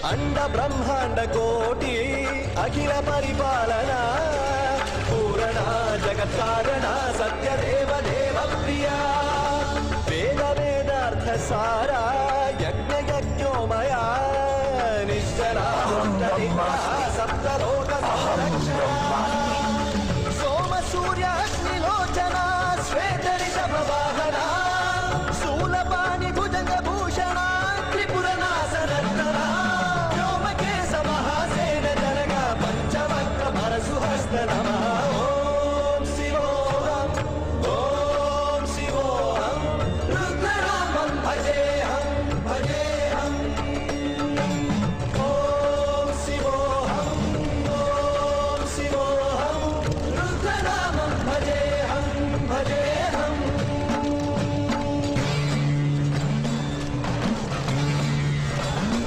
अंड ब्रह्मांड कोटि अखिल परिपालना पूरणा जगत्कारणा सत्यदेव देव प्रिया वेद वेदार्थ सारा यज्ञ यज्ञोमया